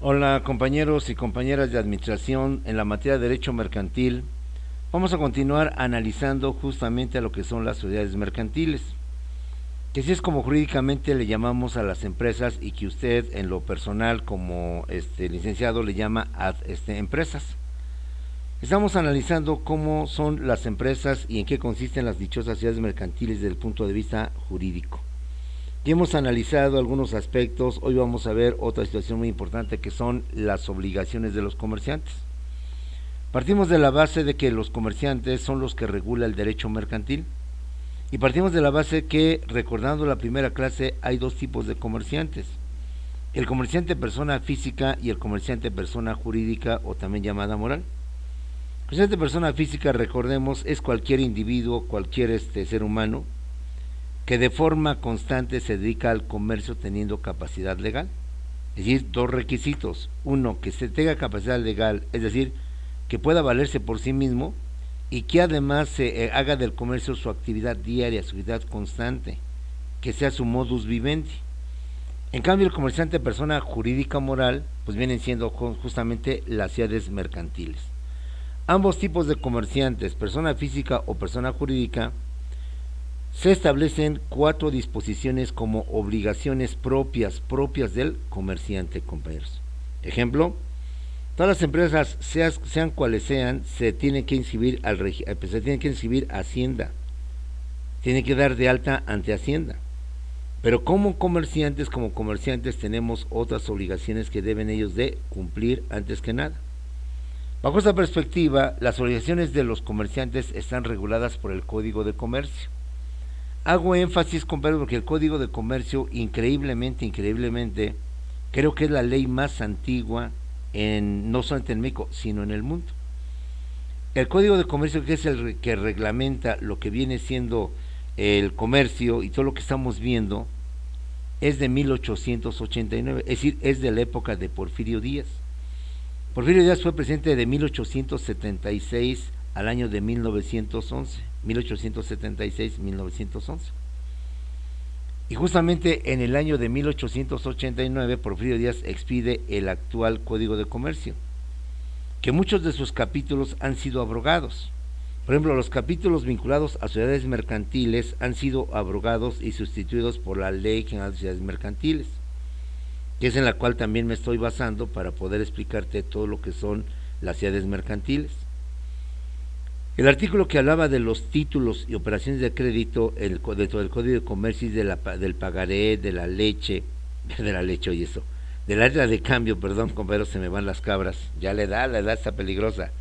Hola compañeros y compañeras de administración en la materia de derecho mercantil. Vamos a continuar analizando justamente a lo que son las sociedades mercantiles, que así es como jurídicamente le llamamos a las empresas y que usted en lo personal como licenciado le llama a empresas. Estamos analizando cómo son las empresas y en qué consisten las dichosas sociedades mercantiles desde el punto de vista jurídico. Ya hemos analizado algunos aspectos, hoy vamos a ver otra situación muy importante que son las obligaciones de los comerciantes. Partimos de la base de que los comerciantes son los que regula el derecho mercantil y partimos de la base que, recordando la primera clase, hay dos tipos de comerciantes. El comerciante persona física y el comerciante persona jurídica o también llamada moral. El comerciante persona física, recordemos, es cualquier individuo, cualquier ser humano que de forma constante se dedica al comercio teniendo capacidad legal. Es decir, dos requisitos. Uno, que se tenga capacidad legal, es decir, que pueda valerse por sí mismo y que además se haga del comercio su actividad diaria, su actividad constante, que sea su modus vivendi. En cambio, el comerciante persona jurídica moral, pues vienen siendo justamente las sociedades mercantiles. Ambos tipos de comerciantes, persona física o persona jurídica, se establecen cuatro disposiciones como obligaciones propias del comerciante, compañeros. Ejemplo, todas las empresas, sean cuales sean, se tienen que inscribir se tienen que inscribir a Hacienda, tienen que dar de alta ante Hacienda. Pero como comerciantes tenemos otras obligaciones que deben ellos de cumplir antes que nada. Bajo esta perspectiva, las obligaciones de los comerciantes están reguladas por el Código de Comercio. Hago énfasis, compadre, porque el Código de Comercio, increíblemente, creo que es la ley más antigua, no solamente en México, sino en el mundo. El Código de Comercio, que es el que reglamenta lo que viene siendo el comercio y todo lo que estamos viendo, es de 1889, es decir, es de la época de Porfirio Díaz. Porfirio Díaz fue presidente de 1876 al año de 1911, 1876-1911. Y justamente en el año de 1889 Porfirio Díaz expide el actual Código de Comercio, que muchos de sus capítulos han sido abrogados. Por ejemplo, los capítulos vinculados a sociedades mercantiles han sido abrogados y sustituidos por la Ley General de Sociedades Mercantiles, que es en la cual también me estoy basando para poder explicarte todo lo que son las sociedades mercantiles. El artículo que hablaba de los títulos y operaciones de crédito dentro del Código de Comercio y del pagaré, de la leche y eso, de la letra de cambio, perdón, compañeros, se me van las cabras, ya la edad está peligrosa.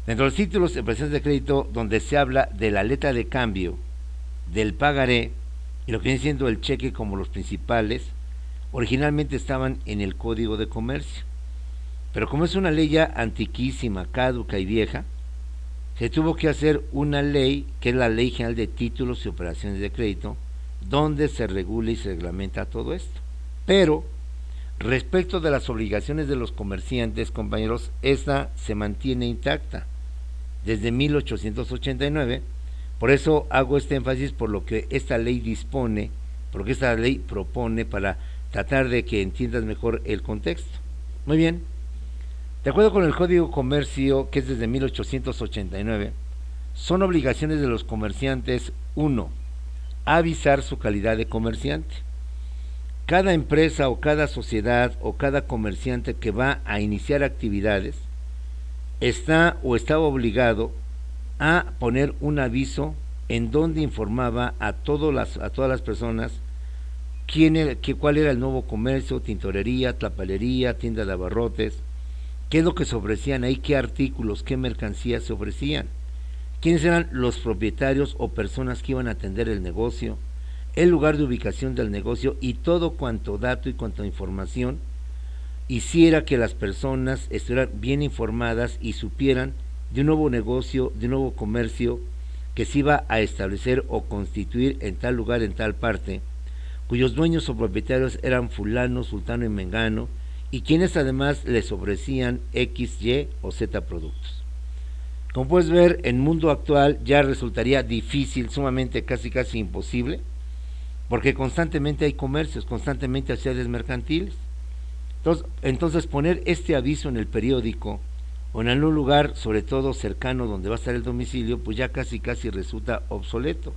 Dentro de los títulos y operaciones de crédito, donde se habla de la letra de cambio, del pagaré y lo que viene siendo el cheque como los principales, originalmente estaban en el Código de Comercio. Pero como es una ley ya antiquísima, caduca y vieja, se tuvo que hacer una ley, que es la Ley General de Títulos y Operaciones de Crédito, donde se regula y se reglamenta todo esto. Pero, respecto de las obligaciones de los comerciantes, compañeros, esta se mantiene intacta desde 1889. Por eso hago este énfasis por lo que esta ley dispone, porque esta ley propone para tratar de que entiendas mejor el contexto. Muy bien. De acuerdo con el Código de Comercio, que es desde 1889, son obligaciones de los comerciantes: 1. Avisar su calidad de comerciante. Cada empresa o cada sociedad o cada comerciante que va a iniciar actividades está o estaba obligado a poner un aviso en donde informaba a todas las personas cuál era el nuevo comercio, tintorería, tlapalería, tienda de abarrotes, qué es lo que se ofrecían ahí, qué artículos, qué mercancías se ofrecían, quiénes eran los propietarios o personas que iban a atender el negocio, el lugar de ubicación del negocio y todo cuanto dato y cuanto información hiciera que las personas estuvieran bien informadas y supieran de un nuevo negocio, de un nuevo comercio que se iba a establecer o constituir en tal lugar, en tal parte, cuyos dueños o propietarios eran fulano, sultano y mengano, y quienes además les ofrecían X, Y o Z productos. Como puedes ver, en el mundo actual ya resultaría difícil, sumamente casi imposible, porque constantemente hay comercios, constantemente hay sociedades mercantiles. Entonces poner este aviso en el periódico o en algún lugar, sobre todo cercano donde va a estar el domicilio, pues ya casi resulta obsoleto,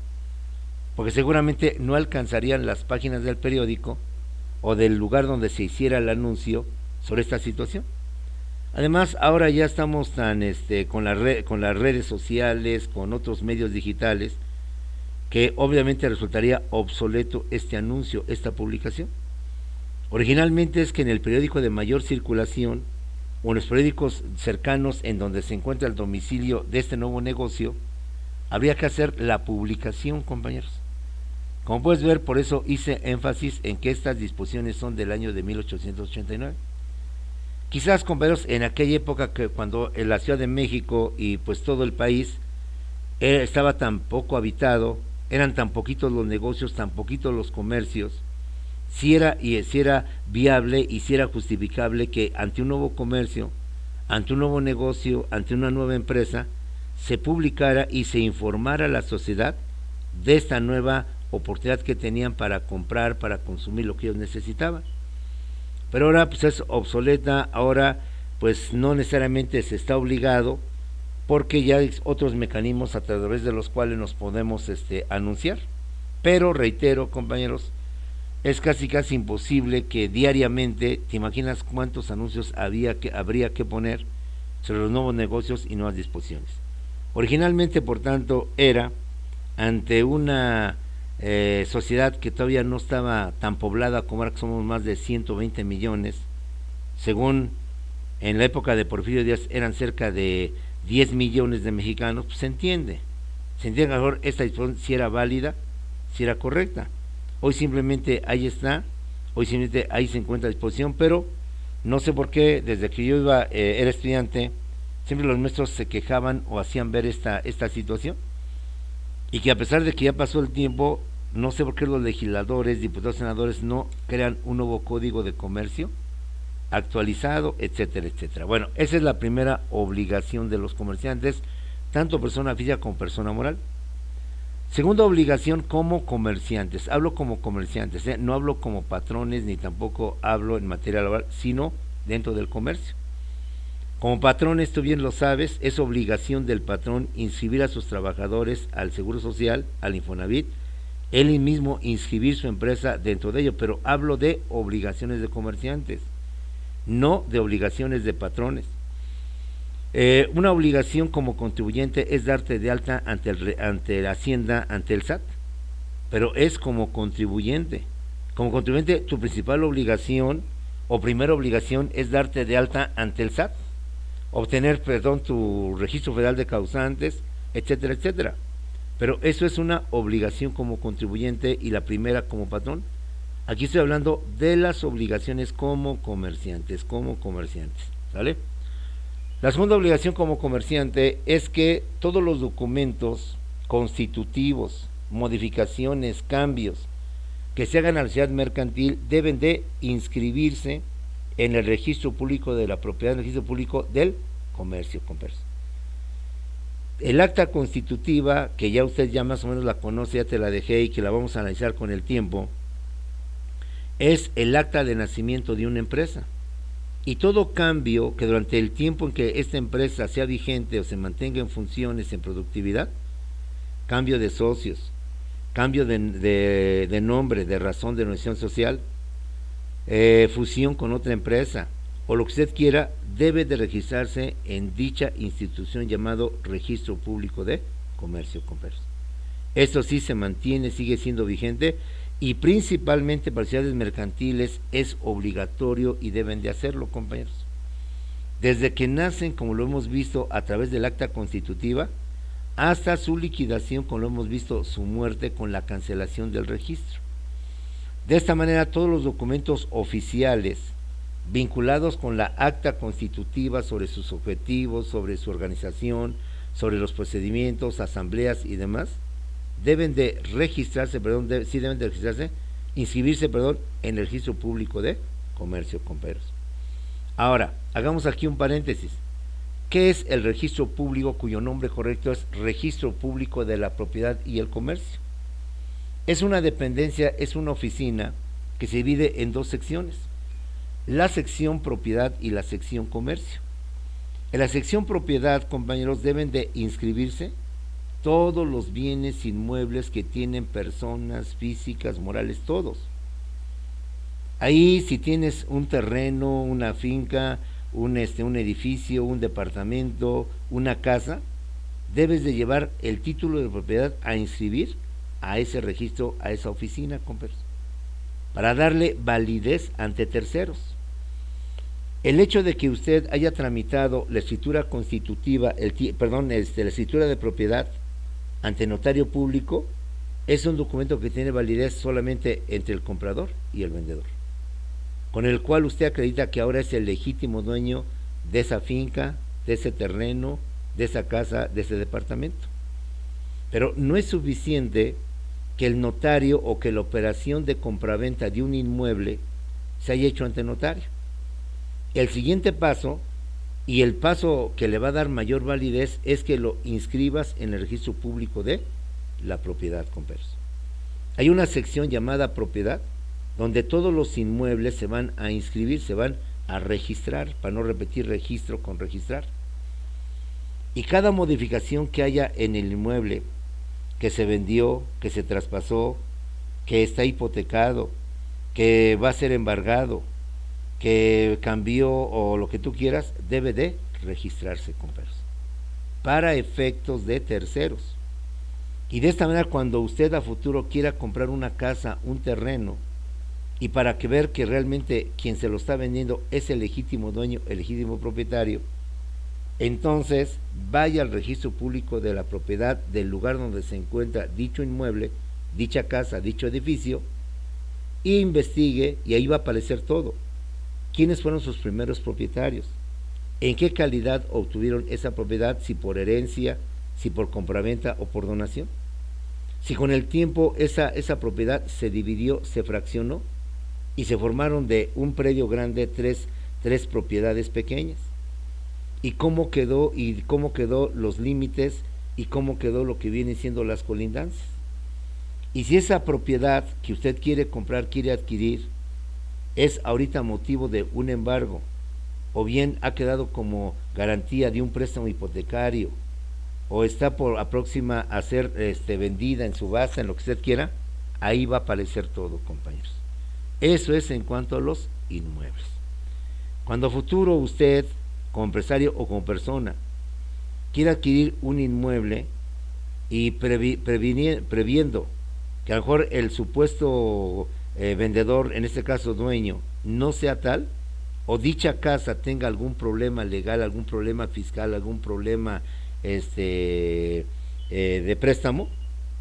porque seguramente no alcanzarían las páginas del periódico o del lugar donde se hiciera el anuncio sobre esta situación. Además, ahora ya estamos tan con las redes sociales, con otros medios digitales, que obviamente resultaría obsoleto este anuncio, esta publicación. Originalmente es que en el periódico de mayor circulación o en los periódicos cercanos en donde se encuentra el domicilio de este nuevo negocio, habría que hacer la publicación, compañeros. Como puedes ver, por eso hice énfasis en que estas disposiciones son del año de 1889. Quizás, compañeros, en aquella época que cuando en la Ciudad de México y pues todo el país estaba tan poco habitado, eran tan poquitos los negocios, tan poquitos los comercios, si era viable y si era justificable que ante un nuevo comercio, ante un nuevo negocio, ante una nueva empresa, se publicara y se informara a la sociedad de esta nueva oportunidad que tenían para comprar, para consumir lo que ellos necesitaban. Pero ahora pues es obsoleta, ahora pues no necesariamente se está obligado, porque ya hay otros mecanismos a través de los cuales nos podemos anunciar. Pero reitero, compañeros, es casi imposible que diariamente, ¿te imaginas cuántos anuncios habría que poner sobre los nuevos negocios y nuevas disposiciones? Originalmente, por tanto, era ante una sociedad que todavía no estaba tan poblada como ahora, que somos más de 120 millones, según en la época de Porfirio Díaz eran cerca de 10 millones de mexicanos, pues se entiende mejor esta disposición si era válida, si era correcta. Hoy simplemente ahí está, hoy simplemente ahí se encuentra a disposición, pero no sé por qué, desde que yo era estudiante, siempre los maestros se quejaban o hacían ver esta situación, y que a pesar de que ya pasó el tiempo, no sé por qué los legisladores, diputados, senadores no crean un nuevo código de comercio actualizado, etcétera, etcétera. Bueno, esa es la primera obligación de los comerciantes, tanto persona física como persona moral. Segunda obligación, como comerciantes. Hablo como comerciantes, no hablo como patrones, ni tampoco hablo en materia laboral, sino dentro del comercio. Como patrones, tú bien lo sabes, es obligación del patrón inscribir a sus trabajadores al Seguro Social, al Infonavit, él mismo inscribir su empresa dentro de ello, pero hablo de obligaciones de comerciantes, no de obligaciones de patrones. Una obligación como contribuyente es darte de alta ante la Hacienda, ante el SAT, pero es como contribuyente. Como contribuyente, tu principal obligación o primera obligación es darte de alta ante el SAT, obtener, tu registro federal de causantes, etcétera, etcétera. Pero eso es una obligación como contribuyente y la primera como patrón. Aquí estoy hablando de las obligaciones como comerciantes, ¿sale? La segunda obligación como comerciante es que todos los documentos constitutivos, modificaciones, cambios que se hagan a la sociedad mercantil deben de inscribirse en el registro público de la propiedad, en el registro público del comercio. El acta constitutiva, que ya usted ya más o menos la conoce, ya te la dejé y que la vamos a analizar con el tiempo, es el acta de nacimiento de una empresa. Y todo cambio que durante el tiempo en que esta empresa sea vigente o se mantenga en funciones, en productividad, cambio de socios, cambio de nombre, de razón de organización social, fusión con otra empresa o lo que usted quiera, debe de registrarse en dicha institución llamado Registro Público de Comercio. Esto sí se mantiene, sigue siendo vigente, y principalmente para sociedades mercantiles es obligatorio y deben de hacerlo, compañeros. Desde que nacen, como lo hemos visto a través del acta constitutiva, hasta su liquidación, como lo hemos visto, su muerte con la cancelación del registro. De esta manera, todos los documentos oficiales vinculados con la acta constitutiva sobre sus objetivos, sobre su organización, sobre los procedimientos, asambleas y demás, deben de registrarse, inscribirse, en el registro público de comercio, compañeros. Ahora, hagamos aquí un paréntesis. ¿Qué es el registro público, cuyo nombre correcto es Registro Público de la Propiedad y el Comercio? Es una dependencia, es una oficina que se divide en dos secciones. la sección propiedad y la sección comercio. En la sección propiedad, compañeros, deben de inscribirse todos los bienes inmuebles que tienen personas físicas, morales, todos. Ahí si tienes un terreno, una finca, un edificio, un departamento, una casa, debes de llevar el título de propiedad a inscribir a ese registro, a esa oficina, compañeros, para darle validez ante terceros. El hecho de que usted haya tramitado la escritura constitutiva, la escritura de propiedad ante notario público, es un documento que tiene validez solamente entre el comprador y el vendedor, con el cual usted acredita que ahora es el legítimo dueño de esa finca, de ese terreno, de esa casa, de ese departamento. Pero no es suficiente que el notario o que la operación de compraventa de un inmueble se haya hecho ante notario. El siguiente paso, y el paso que le va a dar mayor validez, es que lo inscribas en el registro público de la propiedad, compañeros. Hay una sección llamada propiedad, donde todos los inmuebles se van a inscribir, se van a registrar, para no repetir registro con registrar. Y cada modificación que haya en el inmueble, que se vendió, que se traspasó, que está hipotecado, que va a ser embargado, que cambió o lo que tú quieras, debe de registrarse, compañeros, para efectos de terceros. Y de esta manera, cuando usted a futuro quiera comprar una casa, un terreno, y para que ver que realmente quien se lo está vendiendo es el legítimo dueño, el legítimo propietario, entonces vaya al registro público de la propiedad del lugar donde se encuentra dicho inmueble, dicha casa, dicho edificio, e investigue, y ahí va a aparecer todo. ¿Quiénes fueron sus primeros propietarios? ¿En qué calidad obtuvieron esa propiedad? Si por herencia, si por compraventa o por donación. Si con el tiempo esa propiedad se dividió, se fraccionó y se formaron de un predio grande tres propiedades pequeñas. Y cómo quedó los límites y cómo quedó lo que vienen siendo las colindancias. Y si esa propiedad que usted quiere comprar, quiere adquirir, es ahorita motivo de un embargo, o bien ha quedado como garantía de un préstamo hipotecario, o está próxima a ser vendida en subasta, en lo que usted quiera, ahí va a aparecer todo, compañeros. Eso es en cuanto a los inmuebles. Cuando a futuro usted, como empresario o como persona, quiere adquirir un inmueble y previendo que a lo mejor el supuesto vendedor, en este caso dueño, no sea tal, o dicha casa tenga algún problema legal, algún problema fiscal, algún problema de préstamo,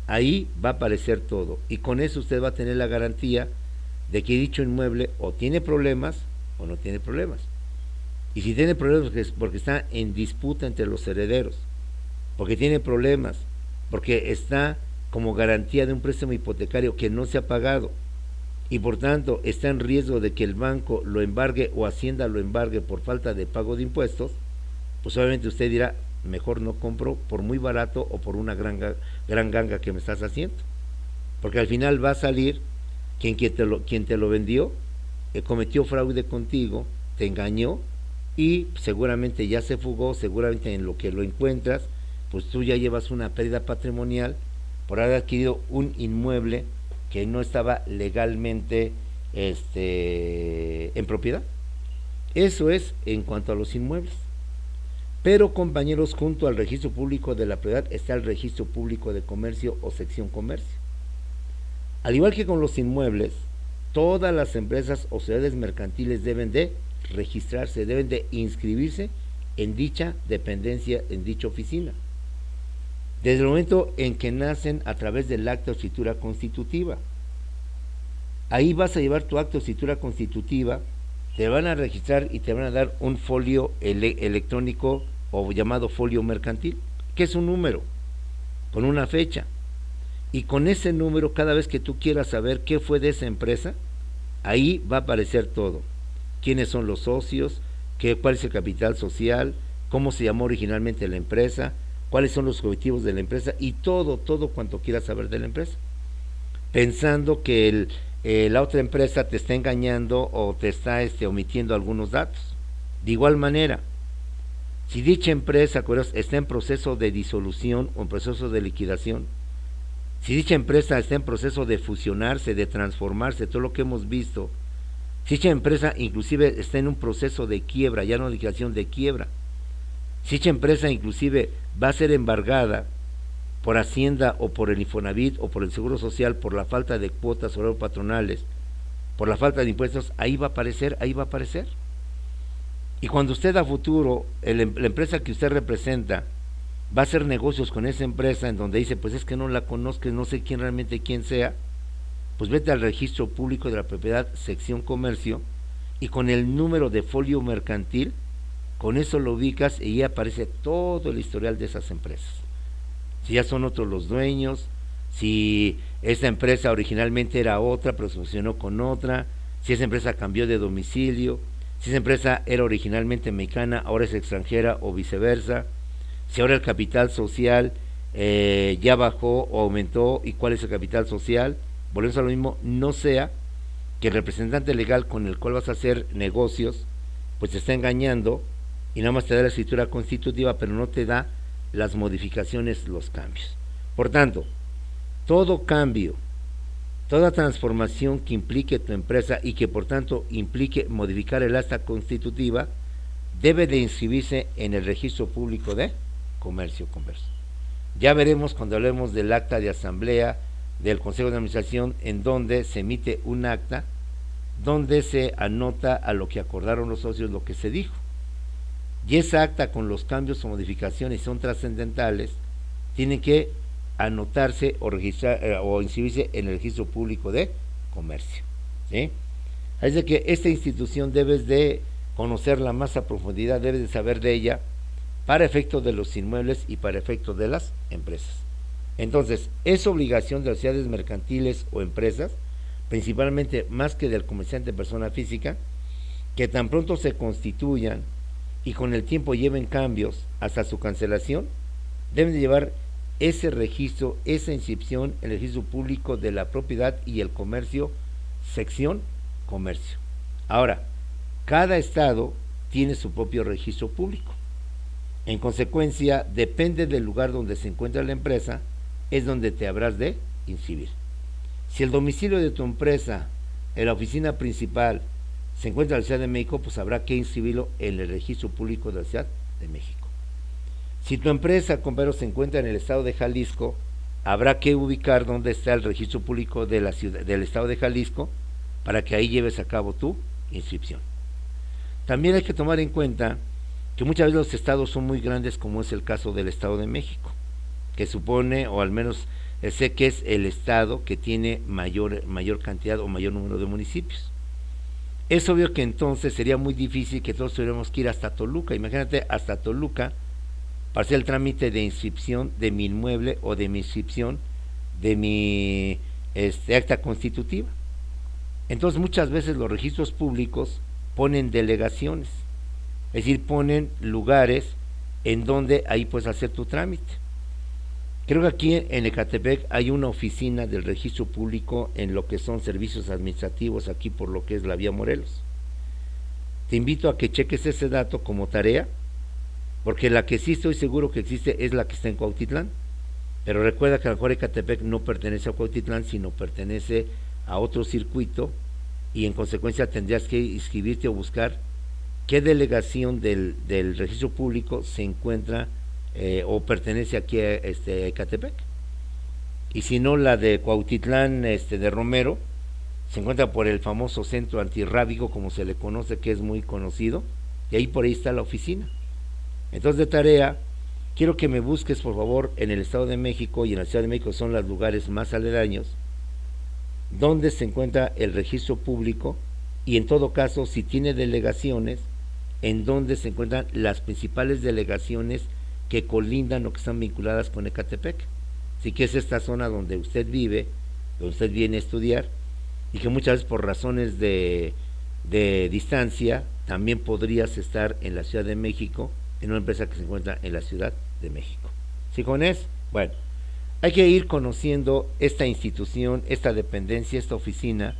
ahí va a aparecer todo, y con eso usted va a tener la garantía de que dicho inmueble o tiene problemas o no tiene problemas. Y si tiene problemas es porque está en disputa entre los herederos, porque tiene problemas, porque está como garantía de un préstamo hipotecario que no se ha pagado, y por tanto está en riesgo de que el banco lo embargue o Hacienda lo embargue por falta de pago de impuestos, pues obviamente usted dirá, mejor no compro por muy barato o por una gran ganga que me estás haciendo, porque al final va a salir quien te lo vendió, cometió fraude contigo, te engañó, y seguramente ya se fugó, seguramente en lo que lo encuentras, pues tú ya llevas una pérdida patrimonial por haber adquirido un inmueble que no estaba legalmente en propiedad. Eso es en cuanto a los inmuebles. Pero, compañeros, junto al registro público de la propiedad está el registro público de comercio o sección comercio. Al igual que con los inmuebles, todas las empresas o sociedades mercantiles deben de registrarse, deben de inscribirse en dicha dependencia, en dicha oficina, desde el momento en que nacen a través del acta o escritura constitutiva. Ahí vas a llevar tu acta o escritura constitutiva, te van a registrar y te van a dar un folio electrónico o llamado folio mercantil, que es un número con una fecha, y con ese número, cada vez que tú quieras saber qué fue de esa empresa, ahí va a aparecer todo: quiénes son los socios, cuál es el capital social, cómo se llamó originalmente la empresa, cuáles son los objetivos de la empresa, y todo cuanto quieras saber de la empresa, pensando que la otra empresa te está engañando o te está omitiendo algunos datos. De igual manera, si dicha empresa está en proceso de disolución o en proceso de liquidación, si dicha empresa está en proceso de fusionarse, de transformarse, todo lo que hemos visto, si dicha empresa inclusive está en un proceso de quiebra, ya no de liquidación, de quiebra, si dicha empresa inclusive va a ser embargada por Hacienda o por el Infonavit o por el Seguro Social por la falta de cuotas horarios patronales, por la falta de impuestos, ahí va a aparecer, ahí va a aparecer. Y cuando usted a futuro, la empresa que usted representa, va a hacer negocios con esa empresa en donde dice, pues es que no la conozco, no sé quién sea, pues vete al registro público de la propiedad, sección comercio, y con el número de folio mercantil, con eso lo ubicas y ahí aparece todo el historial de esas empresas. Si ya son otros los dueños, si esa empresa originalmente era otra, pero se fusionó con otra, si esa empresa cambió de domicilio, si esa empresa era originalmente mexicana, ahora es extranjera o viceversa, si ahora el capital social ya bajó o aumentó y cuál es el capital social. Volvemos a lo mismo, no sea que el representante legal con el cual vas a hacer negocios pues te está engañando y nada más te da la escritura constitutiva pero no te da las modificaciones, los cambios. Por tanto, todo cambio, toda transformación que implique tu empresa y que por tanto implique modificar el acta constitutiva debe de inscribirse en el registro público de comercio. Ya veremos cuando hablemos del acta de asamblea del Consejo de Administración, en donde se emite un acta donde se anota a lo que acordaron los socios lo que se dijo, y esa acta con los cambios o modificaciones son trascendentales, tienen que anotarse o registrar o inscribirse en el registro público de comercio, ¿sí? Es de que esta institución debes de conocerla más a profundidad, debes de saber de ella para efecto de los inmuebles y para efecto de las empresas. Entonces, es obligación de las sociedades mercantiles o empresas, principalmente más que del comerciante persona física, que tan pronto se constituyan y con el tiempo lleven cambios hasta su cancelación, deben de llevar ese registro, esa inscripción en el registro público de la propiedad y el comercio, sección comercio. Ahora, cada estado tiene su propio registro público. En consecuencia, depende del lugar donde se encuentra la empresa, es donde te habrás de inscribir. Si el domicilio de tu empresa, en la oficina principal, se encuentra en la Ciudad de México, pues habrá que inscribirlo en el registro público de la Ciudad de México. Si tu empresa, compañero, se encuentra en el estado de Jalisco, habrá que ubicar dónde está el registro público de la ciudad, del estado de Jalisco, para que ahí lleves a cabo tu inscripción. También hay que tomar en cuenta que muchas veces los estados son muy grandes, como es el caso del Estado de México, que supone, o al menos sé que es el estado que tiene mayor cantidad o mayor número de municipios. Es obvio que entonces sería muy difícil que todos tuviéramos que ir hasta Toluca. Imagínate, hasta Toluca para hacer el trámite de inscripción de mi inmueble o de mi inscripción de mi acta constitutiva. Entonces muchas veces los registros públicos ponen delegaciones, es decir, ponen lugares en donde ahí puedes hacer tu trámite. Creo que aquí en Ecatepec hay una oficina del registro público en lo que son servicios administrativos, aquí por lo que es la vía Morelos. Te invito a que cheques ese dato como tarea, porque la que sí estoy seguro que existe es la que está en Cuautitlán, pero recuerda que a lo mejor Ecatepec no pertenece a Cuautitlán, sino pertenece a otro circuito, y en consecuencia tendrías que inscribirte o buscar qué delegación del registro público se encuentra o pertenece aquí a Ecatepec. Y si no, la de Cuautitlán de Romero se encuentra por el famoso centro antirrábico, como se le conoce, que es muy conocido, y ahí por ahí está la oficina. Entonces, de tarea, quiero que me busques por favor en el Estado de México, y en la Ciudad de México son los lugares más aledaños donde se encuentra el registro público, y en todo caso, si tiene delegaciones, en donde se encuentran las principales delegaciones que colindan o que están vinculadas con Ecatepec. Así que es esta zona donde usted vive, donde usted viene a estudiar, y que muchas veces por razones de distancia también podrías estar en la Ciudad de México, en una empresa que se encuentra en la Ciudad de México. ¿Sí, Jonés? Bueno, hay que ir conociendo esta institución, esta dependencia, esta oficina,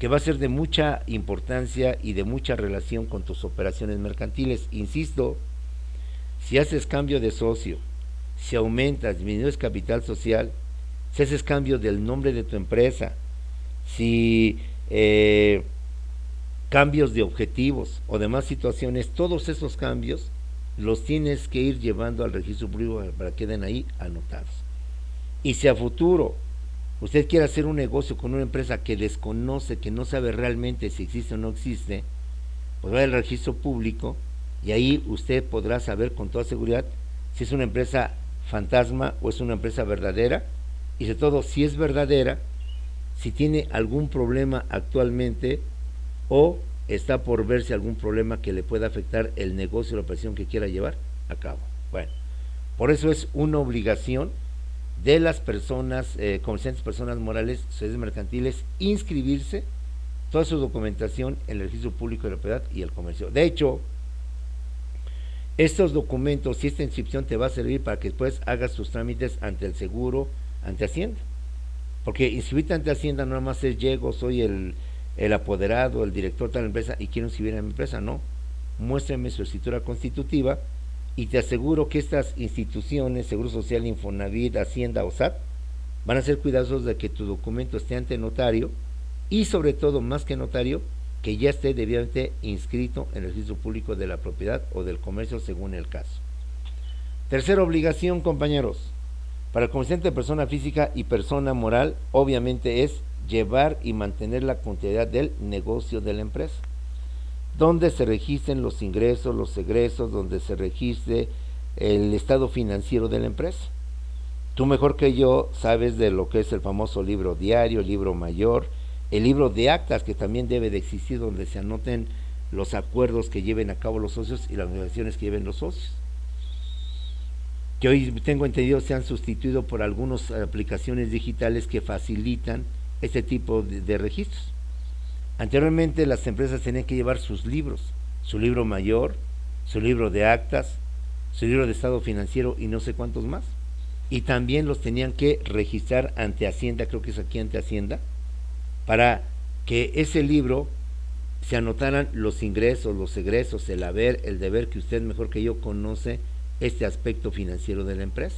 que va a ser de mucha importancia y de mucha relación con tus operaciones mercantiles. Insisto, si haces cambio de socio, si aumentas, disminuyes capital social, si haces cambio del nombre de tu empresa, si cambios de objetivos o demás situaciones, todos esos cambios los tienes que ir llevando al registro público para que queden ahí anotados. Y si a futuro usted quiere hacer un negocio con una empresa que desconoce, que no sabe realmente si existe o no existe, pues va al registro público y ahí usted podrá saber con toda seguridad si es una empresa fantasma o es una empresa verdadera, y sobre todo si es verdadera, si tiene algún problema actualmente o está por verse algún problema que le pueda afectar el negocio o la operación que quiera llevar a cabo. Bueno, por eso es una obligación de las personas, comerciantes, personas morales, sociedades mercantiles, inscribirse toda su documentación en el registro público de la propiedad y el comercio. De hecho, estos documentos y esta inscripción te va a servir para que después hagas tus trámites ante el seguro, ante Hacienda. Porque inscribirte ante Hacienda no nada más es llego, soy el apoderado, el director de tal empresa y quiero inscribir a mi empresa. No, muéstrame su escritura constitutiva y te aseguro que estas instituciones, Seguro Social, Infonavit, Hacienda o SAT, van a ser cuidadosos de que tu documento esté ante notario y sobre todo, más que notario, que ya esté debidamente inscrito en el registro público de la propiedad o del comercio según el caso. Tercera obligación, compañeros, para el comerciante de persona física y persona moral, obviamente es llevar y mantener la contabilidad del negocio de la empresa, donde se registren los ingresos, los egresos, donde se registre el estado financiero de la empresa. Tú mejor que yo sabes de lo que es el famoso libro diario, el libro mayor, el libro de actas que también debe de existir, donde se anoten los acuerdos que lleven a cabo los socios y las obligaciones que lleven los socios, que hoy tengo entendido se han sustituido por algunas aplicaciones digitales que facilitan este tipo de registros. Anteriormente las empresas tenían que llevar sus libros, su libro mayor, su libro de actas, su libro de estado financiero y no sé cuántos más, y también los tenían que registrar ante Hacienda, creo que es aquí ante Hacienda, para que ese libro se anotaran los ingresos, los egresos, el haber, el deber, que usted mejor que yo conoce este aspecto financiero de la empresa,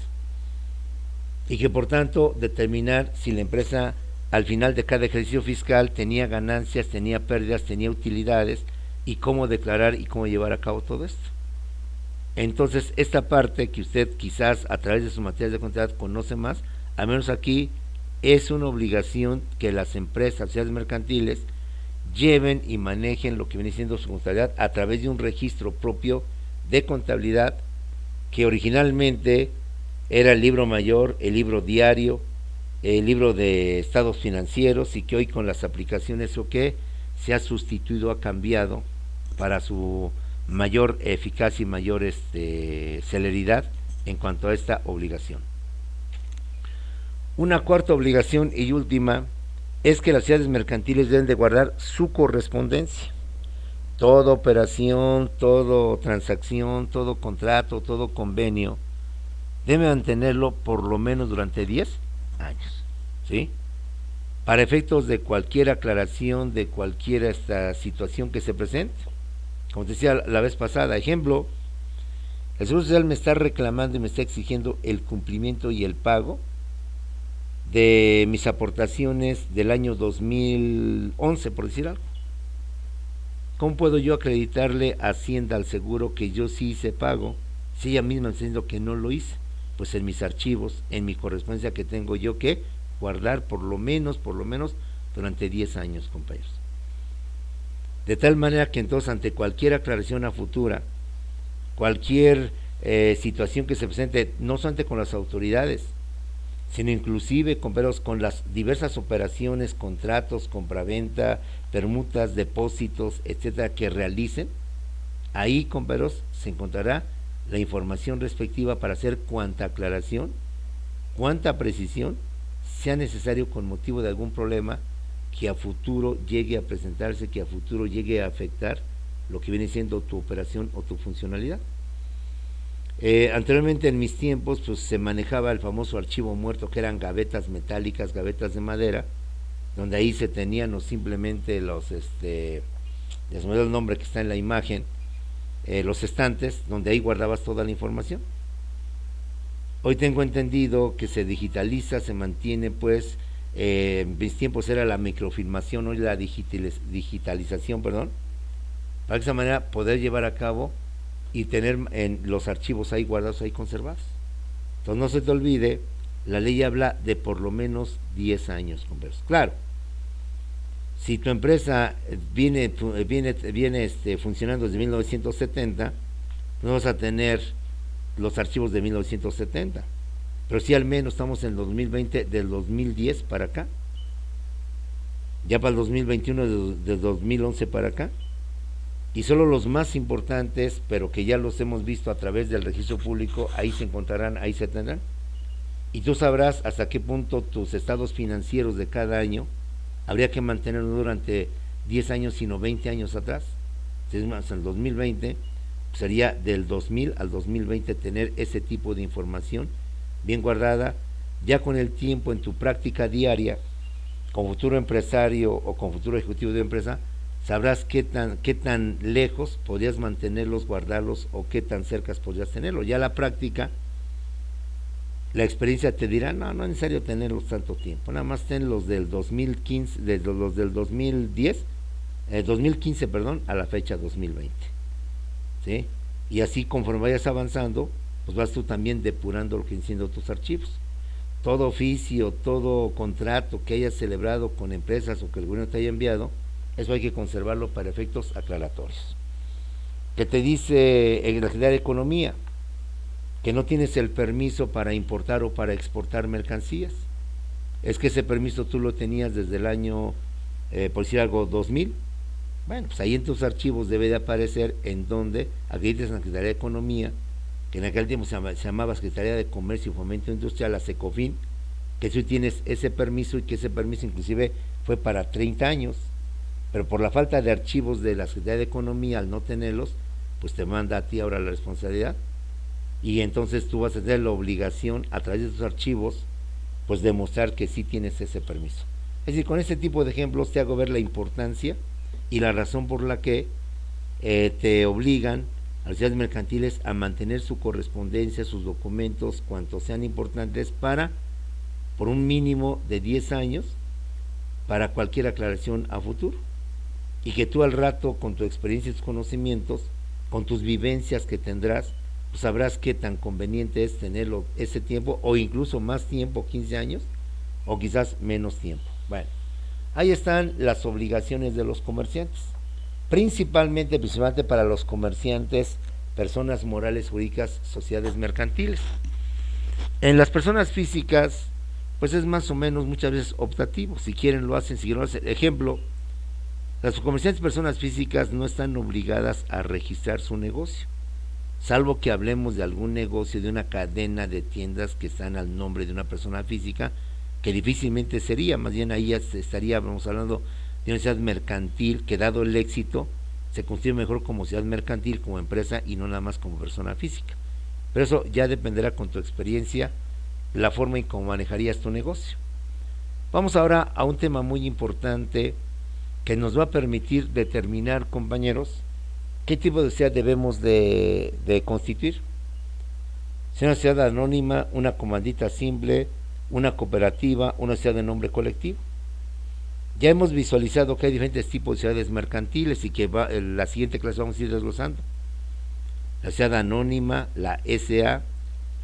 y que por tanto determinar si la empresa al final de cada ejercicio fiscal tenía ganancias, tenía pérdidas, tenía utilidades, y cómo declarar y cómo llevar a cabo todo esto. Entonces esta parte que usted quizás a través de sus materias de contabilidad conoce más, al menos aquí es una obligación que las empresas, sociedades mercantiles, lleven y manejen lo que viene siendo su contabilidad a través de un registro propio de contabilidad, que originalmente era el libro mayor, el libro diario, el libro de estados financieros, y que hoy con las aplicaciones se ha sustituido, ha cambiado para su mayor eficacia y mayor celeridad en cuanto a esta obligación. Una cuarta obligación y última es que las sociedades mercantiles deben de guardar su correspondencia. Toda operación, toda transacción, todo contrato, todo convenio debe mantenerlo por lo menos durante 10 años, ¿sí? Para efectos de cualquier aclaración, de cualquier situación que se presente. Como te decía la vez pasada, ejemplo, el Seguro Social me está reclamando y me está exigiendo el cumplimiento y el pago de mis aportaciones del año 2011, por decir algo. ¿Cómo puedo yo acreditarle a Hacienda, al seguro, que yo sí hice pago, si ella misma me está diciendo que no lo hice? Pues en mis archivos, en mi correspondencia que tengo yo que guardar por lo menos durante 10 años, compañeros. De tal manera que entonces ante cualquier aclaración a futura, cualquier situación que se presente, no solamente con las autoridades, sino inclusive con las diversas operaciones, contratos, compraventa, permutas, depósitos, etcétera, que realicen, ahí, compañeros, se encontrará la información respectiva para hacer cuanta aclaración, cuanta precisión sea necesario con motivo de algún problema que a futuro llegue a presentarse, que a futuro llegue a afectar lo que viene siendo tu operación o tu funcionalidad. Anteriormente en mis tiempos pues se manejaba el famoso archivo muerto, que eran gavetas metálicas, gavetas de madera, donde ahí se tenían o simplemente les me da el nombre que está en la imagen, los estantes, donde ahí guardabas toda la información. Hoy tengo entendido que se digitaliza, se mantiene pues, en mis tiempos era la microfilmación, hoy la digitalización, perdón, para de esa manera poder llevar a cabo y tener en los archivos ahí guardados, ahí conservados. Entonces no se te olvide, la ley habla de por lo menos 10 años, converso. Claro, si tu empresa viene funcionando desde 1970, no vas a tener los archivos de 1970, pero sí al menos estamos en el 2020, del 2010 para acá, ya para el 2021 del 2011 para acá, y solo los más importantes, pero que ya los hemos visto a través del registro público, ahí se encontrarán, ahí se tendrán, y tú sabrás hasta qué punto tus estados financieros de cada año habría que mantenerlo durante 10 años, sino 20 años atrás. Si es más, en el 2020 sería del 2000 al 2020 tener ese tipo de información bien guardada. Ya con el tiempo en tu práctica diaria, con futuro empresario o con futuro ejecutivo de empresa, sabrás qué tan lejos podrías mantenerlos, guardarlos, o qué tan cerca podrías tenerlos. Ya la práctica, la experiencia te dirá, no es necesario tenerlos tanto tiempo, nada más ten los del 2015, los del 2010, 2015, perdón, a la fecha 2020, ¿sí? Y así conforme vayas avanzando, pues vas tú también depurando lo que siendo tus archivos. Todo oficio, todo contrato que hayas celebrado con empresas o que el gobierno te haya enviado, eso hay que conservarlo para efectos aclaratorios. ¿Qué te dice en la Secretaría de Economía? Que no tienes el permiso para importar o para exportar mercancías. Es que ese permiso tú lo tenías desde el año, por decir algo, 2000. Bueno, pues ahí en tus archivos debe de aparecer en donde acredites en la Secretaría de Economía, que en aquel tiempo se llamaba Secretaría de Comercio y Fomento Industrial, la SECOFIN, que tú tienes ese permiso, y que ese permiso inclusive fue para 30 años, pero por la falta de archivos de la Secretaría de Economía, al no tenerlos, pues te manda a ti ahora la responsabilidad, y entonces tú vas a tener la obligación a través de tus archivos pues demostrar que sí tienes ese permiso. Es decir, con este tipo de ejemplos te hago ver la importancia y la razón por la que te obligan a las ciudades mercantiles a mantener su correspondencia, sus documentos, cuantos sean importantes, para por un mínimo de 10 años para cualquier aclaración a futuro, y que tú al rato, con tu experiencia y tus conocimientos, con tus vivencias que tendrás, pues sabrás qué tan conveniente es tenerlo ese tiempo, o incluso más tiempo, 15 años, o quizás menos tiempo. Bueno, ahí están las obligaciones de los comerciantes, principalmente para los comerciantes, personas morales, jurídicas, sociedades mercantiles. En las personas físicas, pues es más o menos muchas veces optativo, si quieren lo hacen, si quieren lo hacen. Ejemplo, las comerciantes personas físicas no están obligadas a registrar su negocio, salvo que hablemos de algún negocio, de una cadena de tiendas que están al nombre de una persona física, que difícilmente sería, más bien ahí estaríamos hablando de una sociedad mercantil que, dado el éxito, se constituye mejor como sociedad mercantil, como empresa, y no nada más como persona física. Pero eso ya dependerá, con tu experiencia, la forma en cómo manejarías tu negocio. Vamos ahora a un tema muy importante que nos va a permitir determinar, compañeros, qué tipo de sociedad debemos de constituir. Si una sociedad anónima, una comandita simple, una cooperativa, una sociedad de nombre colectivo. Ya hemos visualizado que hay diferentes tipos de sociedades mercantiles, y que en la siguiente clase vamos a ir desglosando. La sociedad anónima, la SA,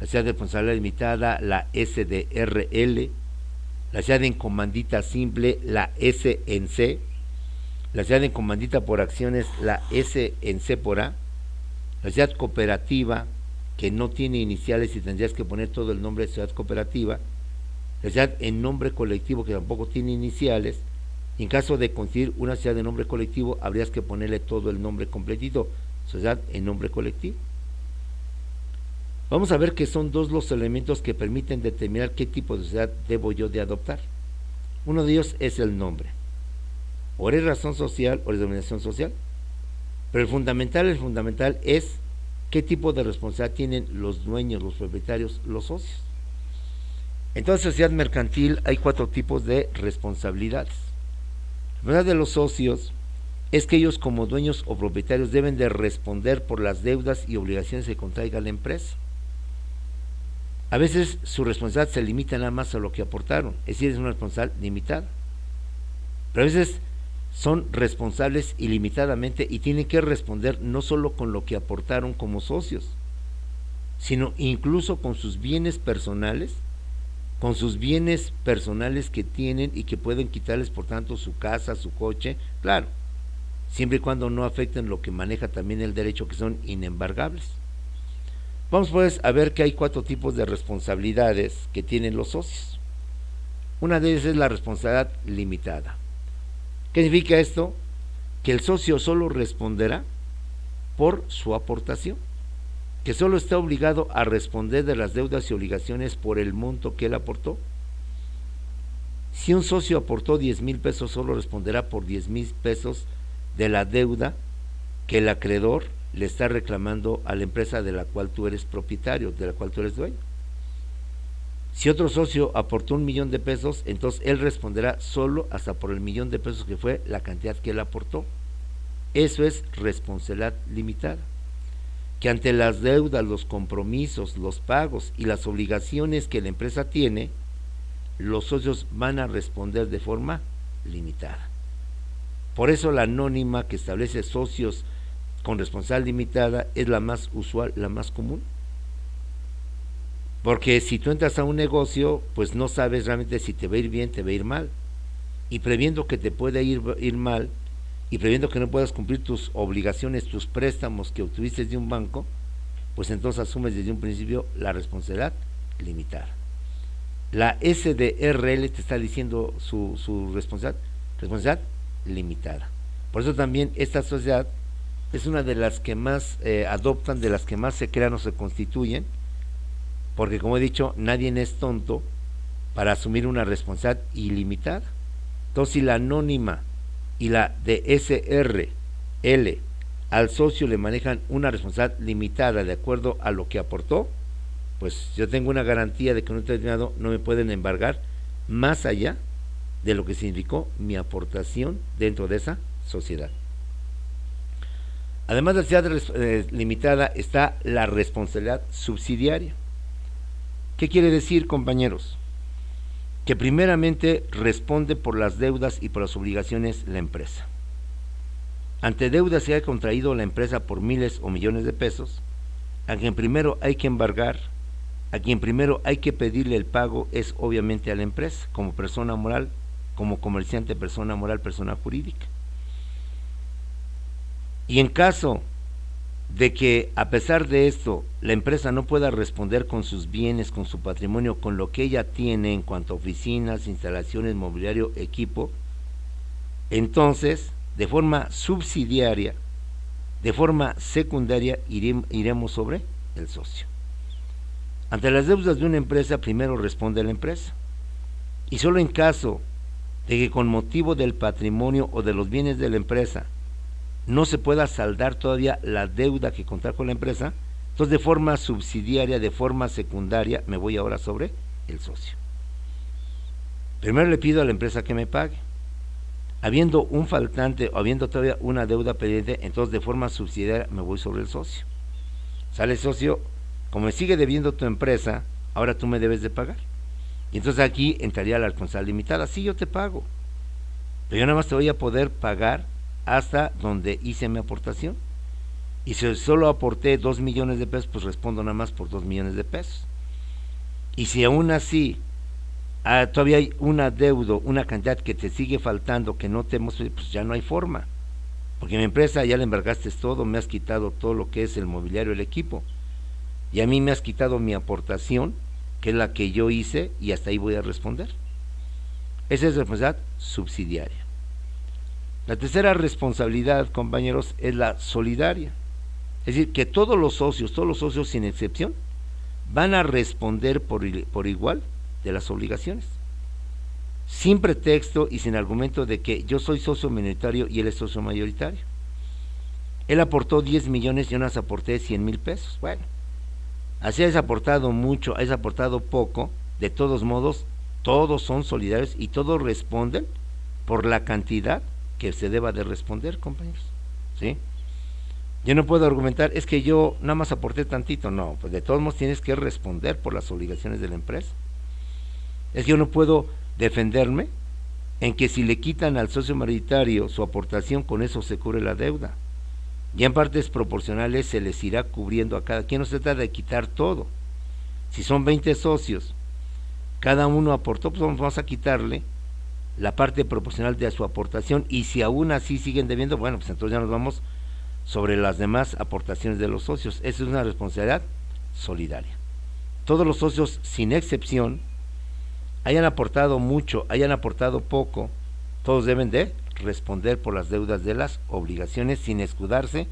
la sociedad de responsabilidad limitada, la SDRL, la sociedad en comandita simple, la SNC, la sociedad en comandita por acciones, la SNC por A, la sociedad cooperativa, que no tiene iniciales y tendrías que poner todo el nombre de sociedad cooperativa, la sociedad en nombre colectivo, que tampoco tiene iniciales, y en caso de constituir una sociedad de nombre colectivo, habrías que ponerle todo el nombre completito, sociedad en nombre colectivo. Vamos a ver que son dos los elementos que permiten determinar qué tipo de sociedad debo yo de adoptar. Uno de ellos es el nombre. O eres razón social o eres denominación social. Pero el fundamental es qué tipo de responsabilidad tienen los dueños, los propietarios, los socios. En toda sociedad mercantil hay 4 tipos de responsabilidades. La verdad de los socios es que ellos como dueños o propietarios deben de responder por las deudas y obligaciones que contraiga la empresa. A veces su responsabilidad se limita nada más a lo que aportaron, es decir, es una responsabilidad limitada. Pero a veces son responsables ilimitadamente y tienen que responder no solo con lo que aportaron como socios, sino incluso con sus bienes personales, que tienen y que pueden quitarles por tanto su casa, su coche, claro, siempre y cuando no afecten lo que maneja también el derecho, que son inembargables. Vamos pues a ver que hay 4 tipos de responsabilidades que tienen los socios. Una de ellas es la responsabilidad limitada. ¿Qué significa esto? Que el socio solo responderá por su aportación, que solo está obligado a responder de las deudas y obligaciones por el monto que él aportó. Si un socio aportó 10,000 pesos, solo responderá por 10,000 pesos de la deuda que el acreedor le está reclamando a la empresa de la cual tú eres propietario, de la cual tú eres dueño. Si otro socio aportó 1,000,000 de pesos, entonces él responderá solo hasta por el 1,000,000 de pesos que fue la cantidad que él aportó. Eso es responsabilidad limitada, que ante las deudas, los compromisos, los pagos y las obligaciones que la empresa tiene, los socios van a responder de forma limitada. Por eso la anónima que establece socios con responsabilidad limitada es la más usual, la más común. Porque si tú entras a un negocio, pues no sabes realmente si te va a ir bien, te va a ir mal. Y previendo que te pueda ir mal, y previendo que no puedas cumplir tus obligaciones, tus préstamos que obtuviste de un banco, pues entonces asumes desde un principio la responsabilidad limitada. La SDRL te está diciendo su responsabilidad limitada. Por eso también esta sociedad es una de las que más adoptan, de las que más se crean o se constituyen, porque como he dicho, nadie es tonto para asumir una responsabilidad ilimitada. Entonces, si la anónima y la de SRL al socio le manejan una responsabilidad limitada de acuerdo a lo que aportó, pues yo tengo una garantía de que en un momento determinado no me pueden embargar más allá de lo que significó mi aportación dentro de esa sociedad. Además de la responsabilidad limitada está la responsabilidad subsidiaria. ¿Qué quiere decir, compañeros? Que primeramente responde por las deudas y por las obligaciones la empresa. Ante deudas que haya contraído la empresa por miles o millones de pesos, a quien primero hay que embargar, a quien primero hay que pedirle el pago es obviamente a la empresa, como persona moral, como comerciante, persona moral, persona jurídica. Y en caso de que a pesar de esto la empresa no pueda responder con sus bienes, con su patrimonio, con lo que ella tiene en cuanto a oficinas, instalaciones, mobiliario, equipo, entonces de forma subsidiaria, de forma secundaria iremos sobre el socio. Ante las deudas de una empresa primero responde la empresa, y solo en caso de que con motivo del patrimonio o de los bienes de la empresa no se pueda saldar todavía la deuda que contrajo la empresa, entonces de forma subsidiaria, de forma secundaria, me voy ahora sobre el socio. Primero le pido a la empresa que me pague. Habiendo un faltante o habiendo todavía una deuda pendiente, entonces de forma subsidiaria me voy sobre el socio. Sale socio, como me sigue debiendo tu empresa, ahora tú me debes de pagar. Y entonces aquí entraría la responsabilidad limitada. Sí, yo te pago, pero yo nada más te voy a poder pagar hasta donde hice mi aportación. Y si solo aporté 2 millones de pesos, pues respondo nada más por 2 millones de pesos. Y si aún así todavía hay una deuda, una cantidad que te sigue faltando, que no te hemos, pues ya no hay forma, porque mi empresa ya le embargaste todo, me has quitado todo lo que es el mobiliario, el equipo, y a mí me has quitado mi aportación, que es la que yo hice, y hasta ahí voy a responder. Esa es responsabilidad subsidiaria. La tercera responsabilidad, compañeros, es la solidaria. Es decir, que todos los socios sin excepción, van a responder por igual de las obligaciones, sin pretexto y sin argumento de que yo soy socio minoritario y él es socio mayoritario. Él aportó 10 millones, yo nos aporté 100,000 pesos. Bueno, así has aportado mucho, has aportado poco, de todos modos, todos son solidarios y todos responden por la cantidad que se deba de responder, compañeros, ¿sí? Yo no puedo argumentar, es que yo nada más aporté tantito, no, pues de todos modos tienes que responder por las obligaciones de la empresa. Es que yo no puedo defenderme en que si le quitan al socio mayoritario su aportación, con eso se cubre la deuda. Ya en partes proporcionales se les irá cubriendo a cada quien, no se trata de quitar todo. Si son 20 socios, cada uno aportó, pues vamos a quitarle la parte proporcional de su aportación, y si aún así siguen debiendo, bueno, pues entonces ya nos vamos sobre las demás aportaciones de los socios. Esa es una responsabilidad solidaria. Todos los socios, sin excepción, hayan aportado mucho, hayan aportado poco, todos deben de responder por las deudas de las obligaciones, sin escudarse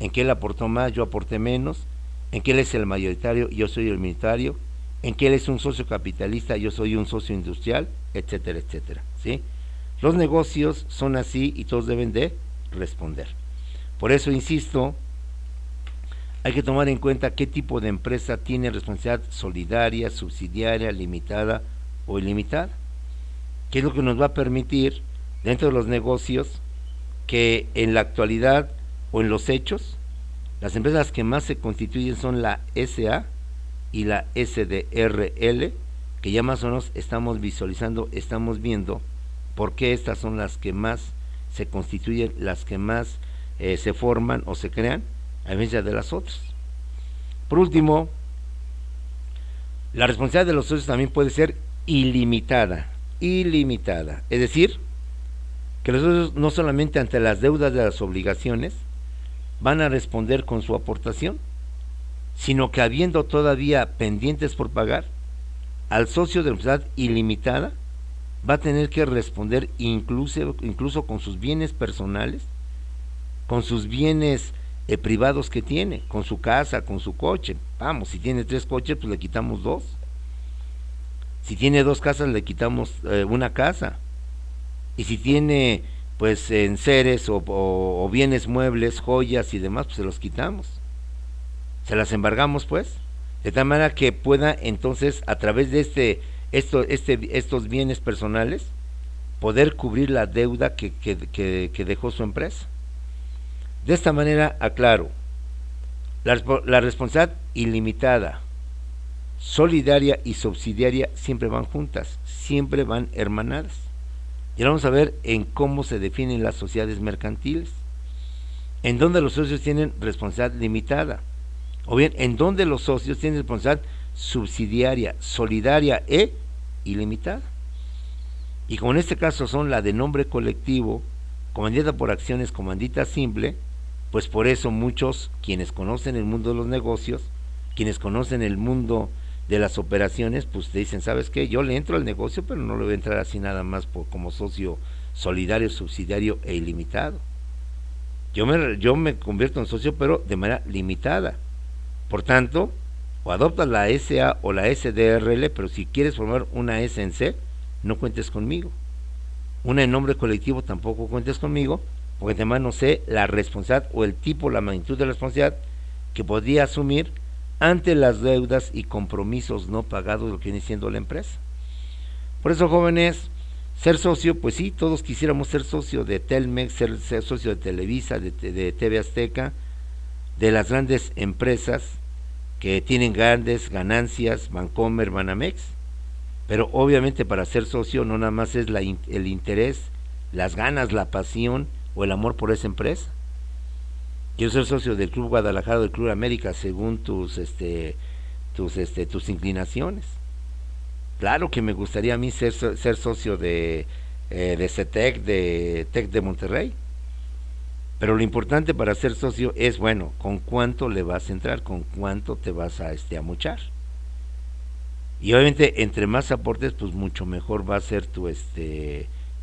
en que él aportó más, yo aporté menos, en que él es el mayoritario, yo soy el minoritario, en que él es un socio capitalista, yo soy un socio industrial, etcétera, etcétera, ¿sí? Los negocios son así y todos deben de responder. Por eso, insisto, hay que tomar en cuenta qué tipo de empresa tiene responsabilidad solidaria, subsidiaria, limitada o ilimitada. ¿Qué es lo que nos va a permitir dentro de los negocios que en la actualidad o en los hechos, las empresas que más se constituyen son la SA y la SDRL, que ya más o menos estamos visualizando, estamos viendo por qué estas son las que más se constituyen, las que más se forman o se crean, a diferencia de las otras. Por último, la responsabilidad de los socios también puede ser ilimitada, es decir, que los socios no solamente ante las deudas de las obligaciones van a responder con su aportación, sino que habiendo todavía pendientes por pagar, al socio de responsabilidad ilimitada va a tener que responder incluso con sus bienes personales, con sus bienes privados que tiene, con su casa, con su coche. Vamos, si tiene 3 coches, pues le quitamos 2. Si tiene 2 casas, le quitamos una casa. Y si tiene pues enseres o bienes muebles, joyas y demás, pues se los quitamos, se las embargamos, pues, de tal manera que pueda entonces, a través de estos bienes personales, poder cubrir la deuda que dejó su empresa. De esta manera, aclaro, la responsabilidad ilimitada, solidaria y subsidiaria siempre van juntas, siempre van hermanadas. Y ahora vamos a ver en cómo se definen las sociedades mercantiles, en donde los socios tienen responsabilidad limitada, o bien en donde los socios tienen responsabilidad subsidiaria, solidaria e ilimitada. Y como en este caso son la de nombre colectivo, comandita por acciones, comandita simple, pues por eso muchos, quienes conocen el mundo de los negocios, quienes conocen el mundo de las operaciones, pues te dicen, ¿sabes qué? Yo le entro al negocio, pero no le voy a entrar así nada más como socio solidario, subsidiario e ilimitado. Yo me convierto en socio, pero de manera limitada. Por tanto, o adoptas la SA o la SDRL, pero si quieres formar una SNC, no cuentes conmigo. Una en nombre colectivo tampoco cuentes conmigo, porque además no sé la responsabilidad o el tipo, la magnitud de la responsabilidad que podría asumir ante las deudas y compromisos no pagados de lo que viene siendo la empresa. Por eso, jóvenes, ser socio, pues sí, todos quisiéramos ser socio de Telmex, ser socio de Televisa, de TV Azteca, de las grandes empresas que tienen grandes ganancias, Bancomer, Banamex, pero obviamente para ser socio no nada más es el interés, las ganas, la pasión o el amor por esa empresa. Quiero ser socio del Club Guadalajara o del Club América según tus inclinaciones. Claro que me gustaría a mí ser socio de CETEC, de TEC de Monterrey, pero lo importante para ser socio es, bueno, con cuánto le vas a entrar, con cuánto te vas a mochar. Y obviamente entre más aportes, pues mucho mejor va a ser tu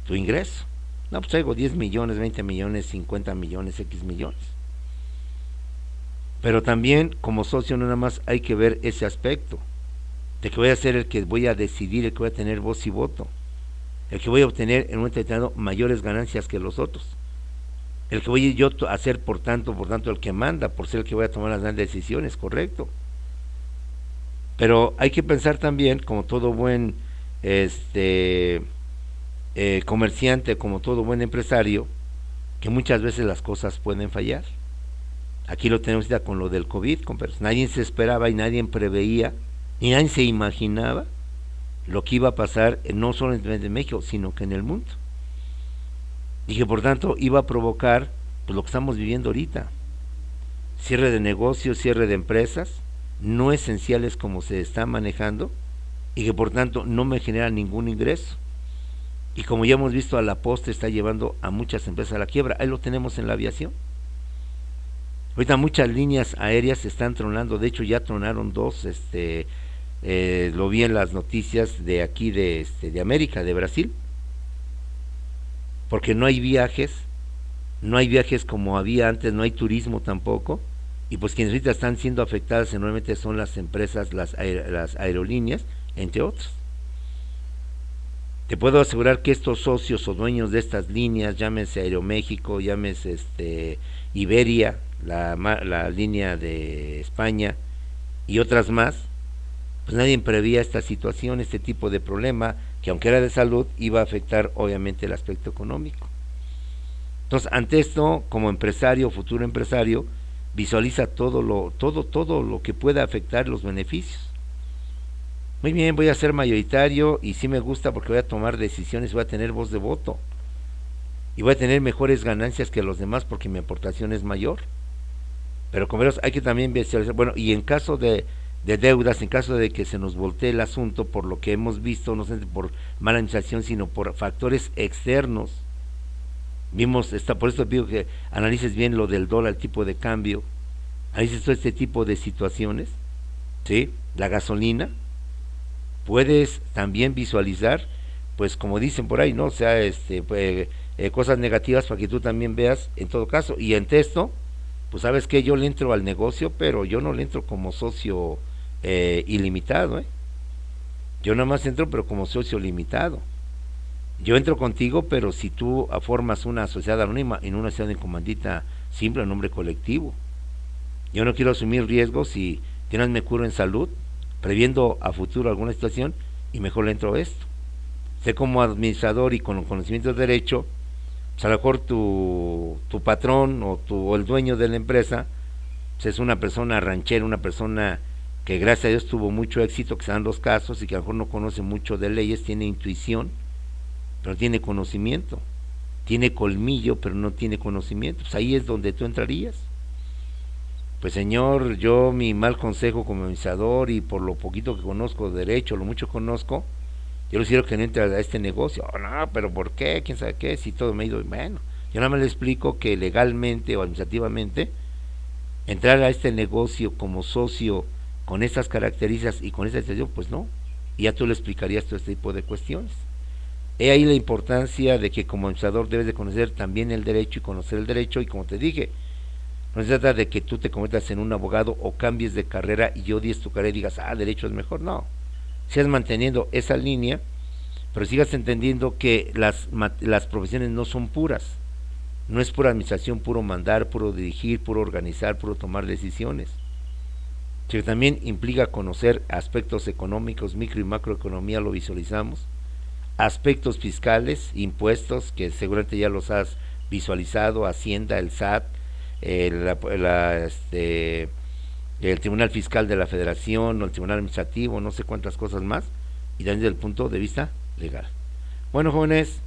ingreso. No, pues traigo 10 millones, 20 millones, 50 millones, X millones. Pero también como socio no nada más hay que ver ese aspecto, de que voy a ser el que voy a decidir, el que voy a tener voz y voto, el que voy a obtener en un momento determinado mayores ganancias que los otros, el que voy yo a ser por tanto el que manda, por ser el que voy a tomar las grandes decisiones, correcto. Pero hay que pensar también, como todo buen este comerciante, como todo buen empresario, que muchas veces las cosas pueden fallar. Aquí lo tenemos ya con lo del COVID, nadie se esperaba y nadie preveía, ni nadie se imaginaba lo que iba a pasar, no solo en México, sino que en el mundo. Y que por tanto iba a provocar pues, lo que estamos viviendo ahorita. Cierre de negocios, cierre de empresas, no esenciales como se está manejando, y que por tanto no me genera ningún ingreso. Y como ya hemos visto, a la postre está llevando a muchas empresas a la quiebra. Ahí lo tenemos en la aviación. Ahorita muchas líneas aéreas se están tronando, de hecho ya tronaron dos, lo vi en las noticias de aquí de América, de Brasil, porque no hay viajes como había antes, no hay turismo tampoco, y pues quienes ahorita están siendo afectadas enormemente son las empresas, las aerolíneas, entre otros. Te puedo asegurar que estos socios o dueños de estas líneas, llámese Aeroméxico, llámese Iberia, la línea de España y otras más, pues nadie prevía esta situación, este tipo de problema, que aunque era de salud, iba a afectar obviamente el aspecto económico. Entonces, ante esto, como empresario, futuro empresario, visualiza todo lo que pueda afectar los beneficios. Muy bien, voy a ser mayoritario y sí me gusta porque voy a tomar decisiones, voy a tener voz de voto y voy a tener mejores ganancias que los demás porque mi aportación es mayor. Pero como verás, hay que también visualizar, bueno, y en caso de deudas, en caso de que se nos voltee el asunto por lo que hemos visto, no sé, por mala administración, sino por factores externos, por eso pido que analices bien lo del dólar, el tipo de cambio, analices todo este tipo de situaciones, ¿sí? La gasolina, puedes también visualizar, pues como dicen por ahí, ¿no? O sea, cosas negativas para que tú también veas en todo caso. Y en esto, pues sabes que yo le entro al negocio, pero yo no le entro como socio ilimitado, ¿eh? Yo nada más entro, pero como socio limitado. Yo entro contigo, pero si tú formas una sociedad anónima en una sociedad en comandita simple, en nombre colectivo. Yo no quiero asumir riesgos y tienes me curo en salud, previendo a futuro alguna situación, y mejor le entro a esto. Sé como administrador y con conocimiento de derecho, pues a lo mejor tu patrón o el dueño de la empresa pues es una persona ranchera, una persona que gracias a Dios tuvo mucho éxito, que se dan los casos y que a lo mejor no conoce mucho de leyes, tiene intuición, pero no tiene conocimiento, tiene colmillo, pero no tiene conocimiento. Pues ahí es donde tú entrarías. Pues señor, yo mi mal consejo como administrador y por lo poquito que conozco de derecho, lo mucho conozco, yo les quiero que no entre a este negocio. Oh, no, pero ¿por qué? ¿Quién sabe qué? Si todo me ha ido, bueno, yo nada más le explico que legalmente o administrativamente entrar a este negocio como socio con estas características y con esta situación, pues no. Y ya tú le explicarías todo este tipo de cuestiones. He ahí la importancia de que como administrador debes de conocer también el derecho y conocer el derecho, y como te dije, no se trata de que tú te conviertas en un abogado o cambies de carrera y odies tu carrera y digas, derecho es mejor. No, sigas manteniendo esa línea, pero sigas entendiendo que las profesiones no son puras. No es pura administración, puro mandar, puro dirigir, puro organizar, puro tomar decisiones. Que también implica conocer aspectos económicos, micro y macroeconomía, lo visualizamos, aspectos fiscales, impuestos, que seguramente ya los has visualizado, Hacienda, el SAT, el Tribunal Fiscal de la Federación, o el Tribunal Administrativo, no sé cuántas cosas más, y también desde el punto de vista legal. Bueno, jóvenes,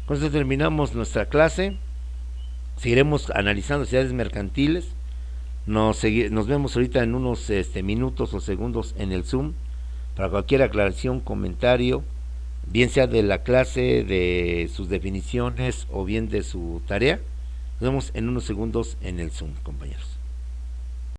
con esto terminamos nuestra clase. Seguiremos analizando sociedades mercantiles. Nos vemos ahorita en unos minutos o segundos en el Zoom para cualquier aclaración, comentario, bien sea de la clase, de sus definiciones o bien de su tarea. Nos vemos en unos segundos en el Zoom, compañeros.